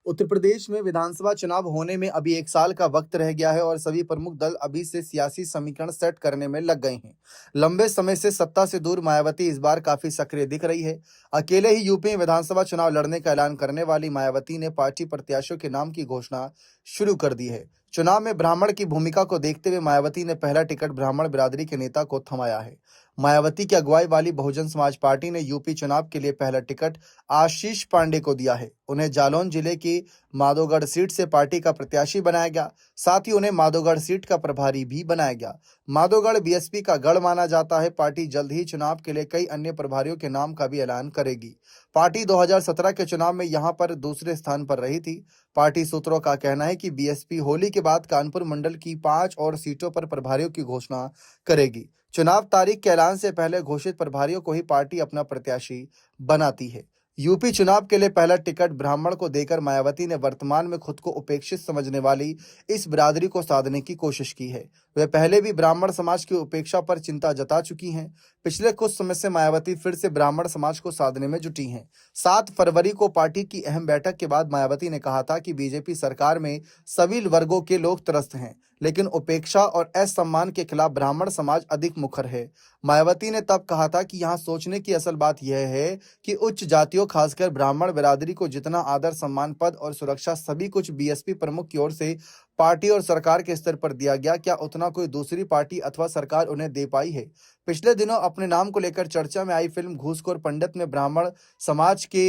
उत्तर प्रदेश में विधानसभा चुनाव होने में अभी 1 साल का वक्त रह गया है और सभी प्रमुख दल अभी से सियासी समीकरण सेट करने में लग गए हैं। लंबे समय से सत्ता से दूर मायावती इस बार काफी सक्रिय दिख रही है। अकेले ही यूपी में विधानसभा चुनाव लड़ने का ऐलान करने वाली मायावती ने पार्टी प्रत्याशियों के नाम की घोषणा शुरू कर दी है। चुनाव में ब्राह्मण की भूमिका को देखते हुए मायावती ने पहला टिकट ब्राह्मण बिरादरी के नेता को थमाया है। मायावती की अगुवाई वाली बहुजन समाज पार्टी ने यूपी चुनाव के लिए पहला टिकट आशीष पांडे को दिया है। उन्हें जालौन जिले की माधोगढ़ सीट से पार्टी का प्रत्याशी बनाया गया। साथ ही उन्हें माधोगढ़ सीट का प्रभारी भी बनाया गया। माधोगढ़ बीएसपी का गढ़ माना जाता है। पार्टी जल्द ही चुनाव के लिए कई अन्य प्रभारियों के नाम का भी ऐलान करेगी। पार्टी 2017 के चुनाव में यहां पर दूसरे स्थान पर रही थी। पार्टी सूत्रों का कहना है कि बीएसपी होली के बाद कानपुर मंडल की 5 और सीटों पर प्रभारियों की घोषणा करेगी। चुनाव तारीख के ऐलान से पहले घोषित प्रभारियों को ही पार्टी अपना प्रत्याशी बनाती है। यूपी चुनाव के लिए पहला टिकट ब्राह्मण को देकर मायावती ने वर्तमान में खुद को उपेक्षित समझने वाली इस बिरादरी को साधने की कोशिश की है। वे पहले भी ब्राह्मण समाज की उपेक्षा पर चिंता जता चुकी हैं। पिछले कुछ समय से मायावती फिर से ब्राह्मण समाज को साधने में जुटी हैं। 7 फरवरी को पार्टी की अहम बैठक के बाद मायावती ने कहा था कि बीजेपी सरकार में सभी वर्गों के लोग त्रस्त हैं, लेकिन उपेक्षा और असम्मान के खिलाफ ब्राह्मण समाज अधिक मुखर है। मायावती ने तब कहा था कि यहाँ सोचने की असल बात यह है कि उच्च जातियों खासकर ब्राह्मण बिरादरी को जितना आदर सम्मान पद और सुरक्षा सभी कुछ बीएसपी प्रमुख की ओर से पार्टी और सरकार के स्तर पर दिया गया, क्या उतना कोई दूसरी पार्टी अथवा सरकार उन्हें दे पाई है। पिछले दिनों अपने नाम को लेकर चर्चा में आई फिल्म घूसखोर पंडित में ब्राह्मण समाज के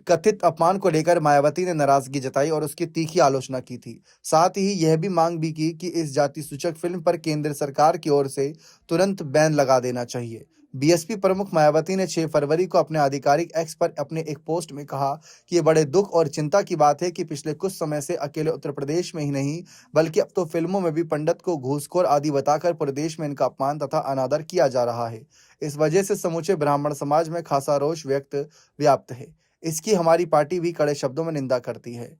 कथित अपमान को लेकर मायावती ने नाराजगी जताई और उसकी तीखी आलोचना की थी। साथ ही यह भी मांग भी की कि इस जाति सूचक फिल्म पर केंद्र सरकार की ओर से तुरंत बैन लगा देना चाहिए। बीएसपी प्रमुख मायावती ने 6 फरवरी को अपने आधिकारिक एक्स पर अपने एक पोस्ट में कहा कि ये बड़े दुख और चिंता की बात है कि पिछले कुछ समय से अकेले उत्तर प्रदेश में ही नहीं बल्कि अब तो फिल्मों में भी पंडित को घूसखोर आदि बताकर पूरे देश में इनका अपमान तथा अनादर किया जा रहा है। इस वजह से समूचे ब्राह्मण समाज में खासा रोष व्याप्त है। इसकी हमारी पार्टी भी कड़े शब्दों में निंदा करती है।